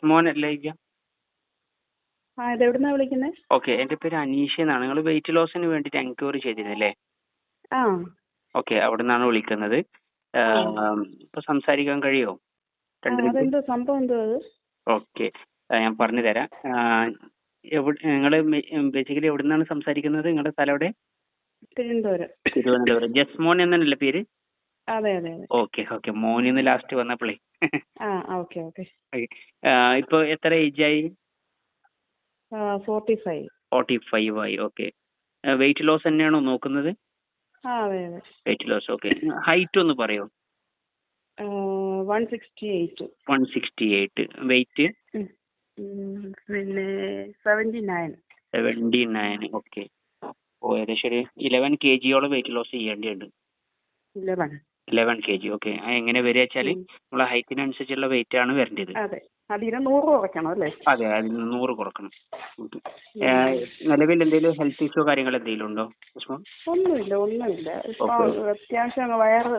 ജസ്മോൻ അല്ലേ? ഇതെവിടുന്നാ വിളിക്കുന്നത്? ഓക്കെ, എന്റെ പേര് അനീഷ് എന്നാണ്. നിങ്ങൾ വെയിറ്റ് ലോസിന് വേണ്ടിയിട്ട് എൻക്വയറി ചെയ്തിരുന്നില്ലേ? ആ ഓക്കെ, അവിടെ നിന്നാണ് വിളിക്കുന്നത്. ഇപ്പൊ സംസാരിക്കാൻ കഴിയുമോ? അതെന്തോ സംഭവം എന്തോ അത്? ഓക്കെ, ഞാൻ പറഞ്ഞു തരാം. നിങ്ങൾ ബേസിക്കലി എവിടെ നിന്നാണ് സംസാരിക്കുന്നത്? നിങ്ങളുടെ സ്ഥലം എവിടെ? തിരുവനന്തപുരം. ജസ്മോൻ എന്നല്ലേ പേര്? അതെ അതെ അതെ. ഓക്കെ ഓക്കെ, മോനിന്ന് ലാസ്റ്റ് വന്നപ്പോഴേ. Okay okay. ഇപ്പൊ എത്ര ഏജ് ആയി? 45. 45 ആയി. ഓക്കെ. വെയിറ്റ് ലോസ് തന്നെയാണോ നോക്കുന്നത്? അതെ അതെ. Weight loss. ഓക്കെ. ഹൈറ്റ് ഒന്ന് പറയോ? 168. 168. വെയിറ്റ്? പിന്നെ 79. 79. ഓക്കെ. ഏകദേശം ഒരു 11 kg വെയിറ്റ് ലോസ് ചെയ്യേണ്ടതുണ്ട്. 11 kg. ഓക്കെ. എങ്ങനെ വരിക വെച്ചാൽ നമ്മളെ ഹൈറ്റിനനുസരിച്ചുള്ള വെയിറ്റ് ആണ് വരേണ്ടത്. അതെ, അതിന് 100 കുറയ്ക്കണം അല്ലേ? അതെ, അതിൽ 100 കുറക്കണം. നിലവിൽ എന്തെങ്കിലും ഹെൽത്ത് ഇഷ്യൂ കാര്യങ്ങൾ എന്തെങ്കിലും ഉണ്ടോ? ഒന്നുമില്ല. അത്യാവശ്യം വയറ്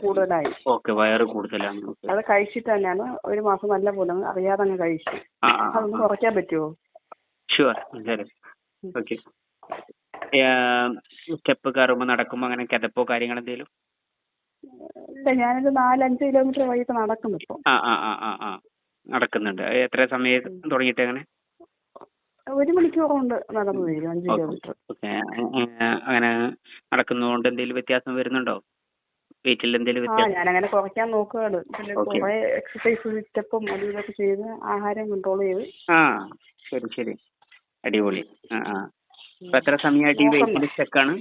കൂടുതലായി. ഓക്കെ, വയറ് കൂടുതലാണ്. അത് കഴിച്ചിട്ട് തന്നെയാണ്. ഒരു മാസം നല്ല പോലെ അറിയാതെ അങ്ങ് കഴിച്ചു. അതൊന്ന് കുറയ്ക്കാൻ പറ്റുമോ? ഷുവർ. ഓക്കെ. സ്റ്റെപ്പ് കയറുമ്പോൾ നടക്കുമ്പോൾ അങ്ങനെ കിതപ്പോ കാര്യങ്ങൾ എന്തെങ്കിലും? ഇല്ല, ഞാനൊരു 4-5 കിലോമീറ്റർ വഴിയൊക്കെ നടക്കും ഇപ്പൊ. നടക്കുന്നുണ്ട്. എത്ര സമയം തുടങ്ങിയിട്ട്? അങ്ങനെ 1 മണിക്കൂർ കൊണ്ട് നടന്നു വരും 5 കിലോമീറ്റർ. ഓക്കെ. അങ്ങനെ നടക്കുന്നതുകൊണ്ട് എന്തെങ്കിലും വ്യത്യാസം വരുന്നുണ്ടോ? വെയിറ്റിൽ എന്തെങ്കിലും വ്യത്യാസം? ഞാനങ്ങനെ കുറയ്ക്കാൻ നോക്കുകയാണ്. പിന്നെ കുറെ എക്സസൈസ് സ്റ്റെപ്പും അതും ഇതൊക്കെ ചെയ്ത് ആഹാരം കൺട്രോൾ ചെയ്ത്. ശരി. അടിപൊളി. എത്ര സമയമായിട്ട് ഈ വെയിറ്റിൽ സ്റ്റക്കാണ്?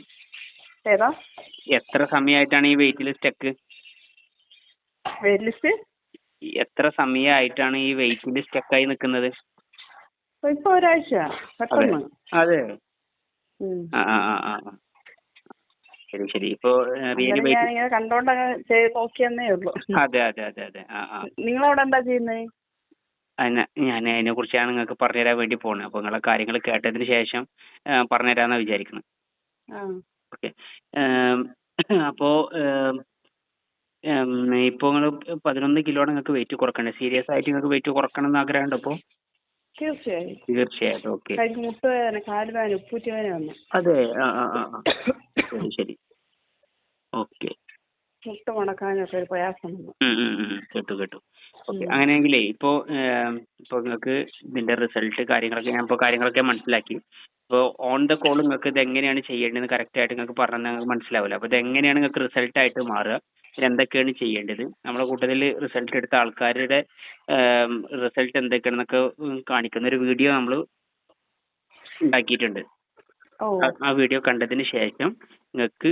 ഏതാ? എത്ര സമയമായിട്ടാണ് ഈ വെയിറ്റിൽ സ്റ്റക്ക്? വെയിറ്റ് ലിസ്റ്റ് എത്ര സമയമായിട്ടാണ് ഈ വെയിറ്റിൽ സ്റ്റക്കായി നിൽക്കുന്നത്? ഇപ്പൊ ഒരാഴ്ച. പെട്ടെന്ന്. അതെ. ശരി. ഇപ്പൊ റിയൽ വെയിറ്റ് കണ്ടോണ്ട് നോക്കിയെന്നേ ഉള്ളൂ. അതെ. നിങ്ങളവിടെ എന്താ ചെയ്യുന്നത്? ഞാൻ അതിനെ കുറിച്ചാണ് നിങ്ങൾക്ക് പറഞ്ഞുതരാൻ വേണ്ടി പോകുന്നത്. അപ്പൊ നിങ്ങളെ കാര്യങ്ങൾ കേട്ടതിന് ശേഷം പറഞ്ഞുതരാന്നാ വിചാരിക്കുന്നത്. ഓക്കെ. അപ്പോ ഇപ്പൊ നിങ്ങൾ 11 കിലോയുടെ നിങ്ങൾക്ക് വെയിറ്റ് കുറക്കണ്ടേ? സീരിയസ് ആയിട്ട് നിങ്ങൾക്ക് വെയിറ്റ് കുറക്കണം എന്ന് ആഗ്രഹമുണ്ട്? അപ്പൊ തീർച്ചയായിട്ടും. ഓക്കെ. അതെ. ശരി. ഓക്കെ. കേട്ടു. ഓക്കെ. അങ്ങനെയെങ്കിലേ ഇപ്പോ നിങ്ങൾക്ക് ഇതിന്റെ റിസൾട്ട് കാര്യങ്ങളൊക്കെ മനസ്സിലാക്കി. ഇപ്പോൾ ഓൺ ദ കോൾ നിങ്ങൾക്ക് ഇത് എങ്ങനെയാണ് ചെയ്യേണ്ടതെന്ന് കറക്റ്റ് ആയിട്ട് നിങ്ങൾക്ക് പറഞ്ഞാൽ നിങ്ങൾക്ക് മനസ്സിലാവില്ല. അപ്പോൾ ഇത് എങ്ങനെയാണ് നിങ്ങൾക്ക് റിസൾട്ട് ആയിട്ട് മാറുക, എന്തൊക്കെയാണ് ചെയ്യേണ്ടത്, നമ്മുടെ കൂട്ടത്തിൽ റിസൾട്ട് എടുത്ത ആൾക്കാരുടെ റിസൾട്ട് എന്തൊക്കെയാണെന്നൊക്കെ കാണിക്കുന്ന ഒരു വീഡിയോ നമ്മൾ ഉണ്ടാക്കിയിട്ടുണ്ട്. ആ വീഡിയോ കണ്ടതിന് ശേഷം നിങ്ങൾക്ക്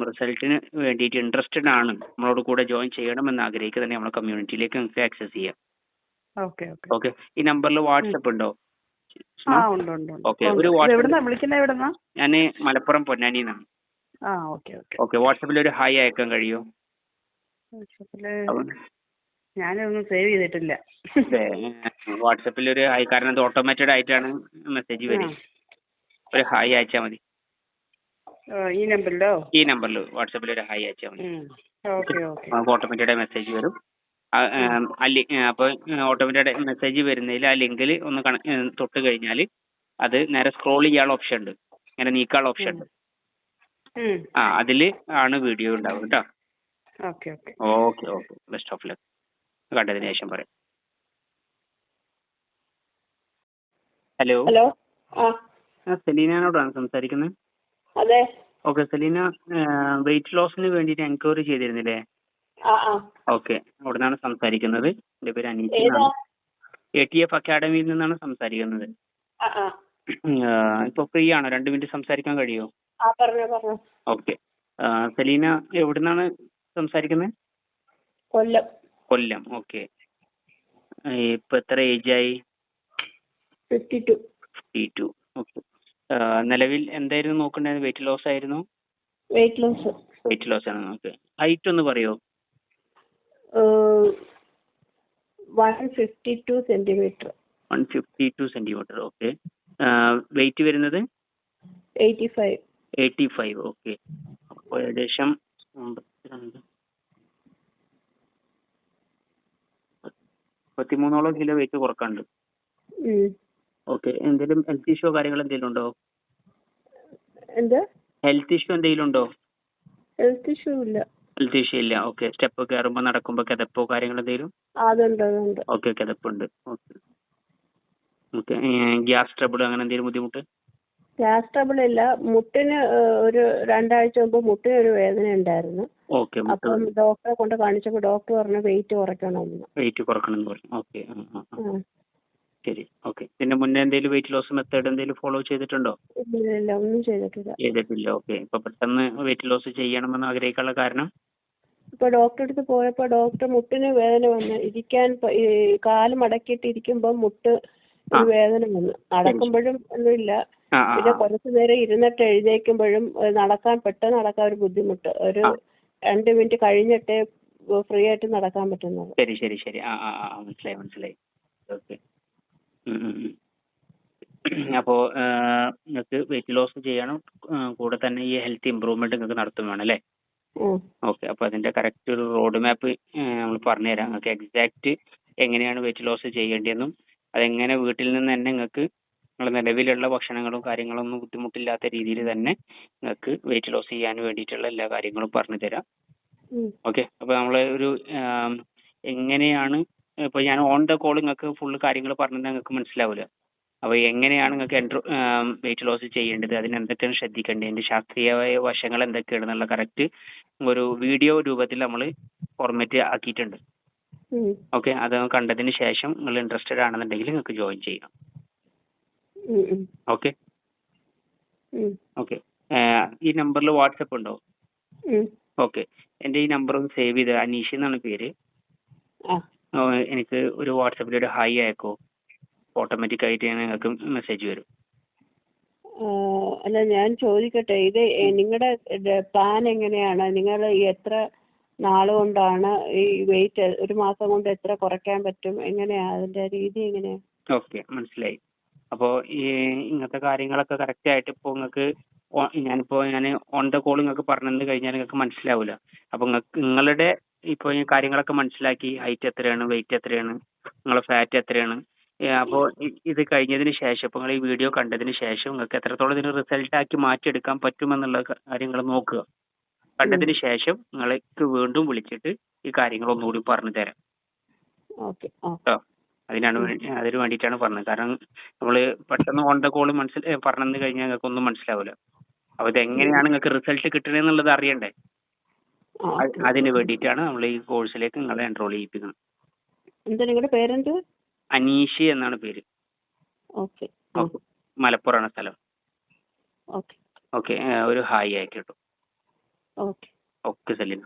റിസൾട്ടിന് വേണ്ടിയിട്ട് ഇൻട്രസ്റ്റഡ് ആണ്, നമ്മളോട് കൂടെ ജോയിൻ ചെയ്യണമെന്ന് ആഗ്രഹിക്കുക നമ്മളെ കമ്മ്യൂണിറ്റിയിലേക്ക് നിങ്ങൾക്ക് ആക്സസ് ചെയ്യാം. ഓക്കെ. ഈ നമ്പറിൽ വാട്സപ്പ് ഉണ്ടോ? ഓക്കെ. ഞാൻ മലപ്പുറം പൊന്നാനിന്നാണ്. ഓക്കെ. വാട്സപ്പിൽ ഒരു ഹായ് അയക്കാൻ കഴിയുമോ? ഞാനൊന്നും സേവ് ചെയ്തിട്ടില്ല. വാട്സപ്പിൽ ഒരു ഹായ്, കാരണം അത് ഓട്ടോമാറ്റഡ് ആയിട്ടാണ് മെസ്സേജ് വരിക. ഒരു ഹായ് അയച്ചാൽ മതി. ഈ നമ്പറിൽ വാട്സപ്പിൽ ഒരു ഹായ് അയച്ചാൽ മതി. ഓട്ടോമാറ്റഡ് മെസ്സേജ് വരും. അപ്പോൾ ഓട്ടോമാറ്റഡ് മെസ്സേജ് വരുന്നതിൽ ആ ലിങ്കിൽ ഒന്ന് തൊട്ട് കഴിഞ്ഞാൽ അത് നേരെ സ്ക്രോൾ ചെയ്യാനുള്ള ഓപ്ഷൻ ഉണ്ട്, ഇങ്ങനെ നീക്കാനുള്ള ഓപ്ഷൻ ഉണ്ട്. അതിൽ ആണ് വീഡിയോ ഉണ്ടാവും കേട്ടോ. ഓക്കെ. Best of luck. കണ്ടതിന് ശേഷം പറയാം. ഹലോ. സെലീനയോടാണ് സംസാരിക്കുന്നത്? അതെ. ഓക്കെ. സെലീന വെയിറ്റ് ലോസിന് വേണ്ടിയിട്ട് എൻക്വയറി ചെയ്തിരുന്നില്ലേ? ഓക്കെ. അവിടെ നിന്നാണ് സംസാരിക്കുന്നത്. എൻ്റെ പേര് അനീഷ് എന്നാണ്. ATF അക്കാഡമിയിൽ നിന്നാണ് സംസാരിക്കുന്നത്. ഇപ്പൊ ഫ്രീ ആണോ? 2 മിനിറ്റ് സംസാരിക്കാൻ കഴിയുമോ? ഓക്കെ. സെലീന എവിടെ നിന്നാണ് സംസാരിക്കുന്നത്? കൊല്ലം. ഓക്കെ. ഇപ്പൊ എത്ര ഏജ് ആയി? 52. ഓക്കെ. നിലവിൽ എന്തായിരുന്നു നോക്കണ്ടത്? വെയിറ്റ് ലോസ് ആയിരുന്നു? വെയിറ്റ് ലോസ് ആണ്. ഓക്കെ. ഹൈറ്റ് ഒന്ന് പറയോ? 152 സെന്റിമീറ്റർ. 152 സെന്റിമീറ്റർ. ഓക്കെ. വെയിറ്റ് വരുന്നത്? 85. ഓക്കെ. അപ്പോൾ ഏകദേശം 52. 33ഓളം കിലോ വെയിറ്റ് കുറക്കാണ്ട്. ഓക്കെ. എന്തെങ്കിലും ഹെൽത്ത് ഇഷ്യൂ കാര്യങ്ങൾ എന്തെങ്കിലും ഉണ്ടോ? എന്താ? ഹെൽത്ത് ഇഷ്യൂ എന്തെങ്കിലും ഉണ്ടോ? ഹെൽത്ത് ഇഷ്യൂ ഇല്ല. ഹെൽത്ത് ഇഷ്യൂ ഇല്ല. ഓക്കെ. സ്റ്റെപ്പ് കയറുമ്പോൾ നടക്കുമ്പോൾ കിതപ്പോ കാര്യങ്ങൾ എന്തെങ്കിലും? അതുണ്ട്. ഓക്കെ, കിതപ്പുണ്ട്. ഓക്കെ. ഓക്കെ. ഗ്യാസ് ട്രബിൾ അങ്ങനെ എന്തെങ്കിലും ബുദ്ധിമുട്ട്? ഗ്യാസ് ട്രബിൾ ഇല്ല. മുട്ടിന് ഒരു 2 ആഴ്ച മുമ്പ് മുട്ടിനൊരു വേദന ഉണ്ടായിരുന്നു. ഓക്കെ. അപ്പം ഡോക്ടറെ കൊണ്ട് കാണിച്ചപ്പോൾ ഡോക്ടർ പറഞ്ഞു വെയിറ്റ് കുറയ്ക്കണമെന്ന്. വെയിറ്റ് കുറക്കണം എന്ന് പറഞ്ഞു. ഓക്കെ. ശരി. ഓക്കെ. ഇതിന്റെ മുന്നേ എന്തെങ്കിലും വെയിറ്റ് ലോസ് മെത്തേഡ് എന്തെങ്കിലും ഫോളോ ചെയ്തിട്ടുണ്ടോ? ഇല്ല, ഒന്നും ചെയ്തിട്ടില്ല. ഓക്കെ. ഇപ്പൊ പെട്ടെന്ന് വെയിറ്റ് ലോസ് ചെയ്യണമെന്ന് ആഗ്രഹിക്കാനുള്ള കാരണം? ഇപ്പൊ ഡോക്ടറെ അടുത്ത് പോയപ്പോ ഡോക്ടർ മുട്ടിന് വേദന വന്ന് ഇരിക്കാൻ ഈ കാല് മടക്കിയിട്ട് ഇരിക്കുമ്പോൾ മുട്ട് ഒരു വേദന വന്നു. നടക്കുമ്പോഴും ഒന്നുമില്ല. പിന്നെ കുറച്ചു നേരം ഇരുന്നിട്ട് എഴുന്നേൽക്കുമ്പോഴും പെട്ടെന്ന് നടക്കാൻ ഒരു ബുദ്ധിമുട്ട്. ഒരു 2 മിനിറ്റ് കഴിഞ്ഞിട്ടേ ഫ്രീ ആയിട്ട് നടക്കാൻ പറ്റുന്നത്. ശരി. മനസ്സിലായി. ഓക്കെ. അപ്പോ നിങ്ങൾക്ക് വെയിറ്റ് ലോസ് ചെയ്യണം, കൂടെ തന്നെ ഈ ഹെൽത്ത് ഇംപ്രൂവ്മെന്റ് നിങ്ങൾക്ക് നടത്തും വേണം അല്ലേ? ഓക്കെ. അപ്പൊ അതിന്റെ കറക്റ്റ് ഒരു റോഡ് മാപ്പ് നമ്മൾ പറഞ്ഞുതരാം. നിങ്ങൾക്ക് എക്സാക്ട് എങ്ങനെയാണ് വെയിറ്റ് ലോസ് ചെയ്യേണ്ടതെന്നും അതെങ്ങനെ വീട്ടിൽ നിന്ന് തന്നെ നിങ്ങൾക്ക് നിങ്ങളുടെ നിലവിലുള്ള ഭക്ഷണങ്ങളും കാര്യങ്ങളൊന്നും ബുദ്ധിമുട്ടില്ലാത്ത രീതിയിൽ തന്നെ നിങ്ങൾക്ക് വെയിറ്റ് ലോസ് ചെയ്യാൻ വേണ്ടിയിട്ടുള്ള എല്ലാ കാര്യങ്ങളും പറഞ്ഞു തരാം. ഓക്കെ. അപ്പൊ നമ്മൾ ഒരു എങ്ങനെയാണ് ഇപ്പൊ ഞാൻ ഓൺ ദ കോൾ നിങ്ങൾക്ക് ഫുള്ള് കാര്യങ്ങൾ പറഞ്ഞാൽ നിങ്ങൾക്ക് മനസ്സിലാവില്ല. അപ്പൊ എങ്ങനെയാണ് നിങ്ങൾക്ക് വെയിറ്റ് ലോസ് ചെയ്യേണ്ടത്, അതിന് എന്തൊക്കെയാണ് ശ്രദ്ധിക്കേണ്ടത്, അതിന്റെ ശാസ്ത്രീയമായ വശങ്ങൾ എന്തൊക്കെയാണെന്നുള്ള കറക്റ്റ് ഒരു വീഡിയോ രൂപത്തിൽ നമ്മൾ ഫോർമാറ്റ് ആക്കിയിട്ടുണ്ട്. ഓക്കെ. അത് കണ്ടതിന് ശേഷം നിങ്ങൾ ഇൻട്രസ്റ്റഡ് ആണെന്നുണ്ടെങ്കിൽ നിങ്ങൾക്ക് ജോയിൻ ചെയ്യാം. ഓക്കെ. ഈ നമ്പറിൽ വാട്സപ്പ് ഉണ്ടോ? ഓക്കെ. എൻ്റെ ഈ നമ്പർ ഒന്ന് സേവ് ചെയ്ത്, അനീഷ് എന്നാണ് പേര്. എനിക്ക് ഒരു വാട്സപ്പിൽ ഒരു ഹായ് അയക്കോ? ഓട്ടോമാറ്റിക് ആയിട്ട് നിങ്ങൾക്ക് മെസ്സേജ് വരും. അല്ല, ഞാൻ ചോദിക്കട്ടെ, ഇത് നിങ്ങളുടെ പ്ലാൻ എങ്ങനെയാണ്? നിങ്ങൾ എത്ര നാൾ കൊണ്ടാണ് ഈ വെയിറ്റ്, ഒരു മാസം കൊണ്ട് എത്ര കുറയ്ക്കാൻ പറ്റും, എങ്ങനെയാ അതിന്റെ രീതി എങ്ങനെയാ? ഓക്കെ, മനസ്സിലായി. അപ്പോൾ ഈ ഇങ്ങനത്തെ കാര്യങ്ങളൊക്കെ കറക്റ്റ് ആയിട്ട് ഇപ്പോൾ നിങ്ങൾക്ക് ഞാൻ ഓൺ ദ കോൾ നിങ്ങൾക്ക് പറഞ്ഞു കഴിഞ്ഞാൽ നിങ്ങൾക്ക് മനസ്സിലാവില്ല. അപ്പോൾ നിങ്ങളുടെ ഇപ്പോൾ ഈ കാര്യങ്ങളൊക്കെ മനസ്സിലാക്കി, ഹൈറ്റ് എത്രയാണ്, വെയിറ്റ് എത്രയാണ്, നിങ്ങളുടെ ഫാറ്റ് എത്രയാണ്, അപ്പോൾ ഇത് കഴിഞ്ഞതിന് ശേഷം ഇപ്പോൾ നിങ്ങൾ ഈ വീഡിയോ കണ്ടതിന് ശേഷം നിങ്ങൾക്ക് എത്രത്തോളം ഇതിന് റിസൾട്ട് ആക്കി മാറ്റിയെടുക്കാൻ പറ്റുമെന്നുള്ള കാര്യങ്ങൾ നോക്കുക. കണ്ടതിന് ശേഷം നിങ്ങൾക്ക് വീണ്ടും വിളിച്ചിട്ട് ഈ കാര്യങ്ങൾ ഒന്നുകൂടി പറഞ്ഞു തരാം. കേട്ടോ? അതിന് വേണ്ടിയിട്ടാണ് പറഞ്ഞത്. കാരണം നമ്മൾ പെട്ടെന്ന് ഓൺ ദ കോൾ പറഞ്ഞു കഴിഞ്ഞാൽ നിങ്ങൾക്ക് ഒന്നും മനസ്സിലാവില്ല. അപ്പോൾ ഇത് എങ്ങനെയാണ് നിങ്ങൾക്ക് റിസൾട്ട് കിട്ടണമെന്നുള്ളത് അറിയണ്ടേ? അതിന് വേണ്ടിയിട്ടാണ് നമ്മൾ ഈ കോഴ്സിലേക്ക് നിങ്ങളെ എൻറോൾ ചെയ്യിപ്പിക്കുന്നത്. നിങ്ങളുടെ പേരെന്ത്? അനീഷ് എന്നാണ് പേര്. മലപ്പുറമാണ് സ്ഥലം. ഓക്കെ. ഒരു ഹായ് ആയിക്കോട്ടെ. ഓക്കെ സലീന.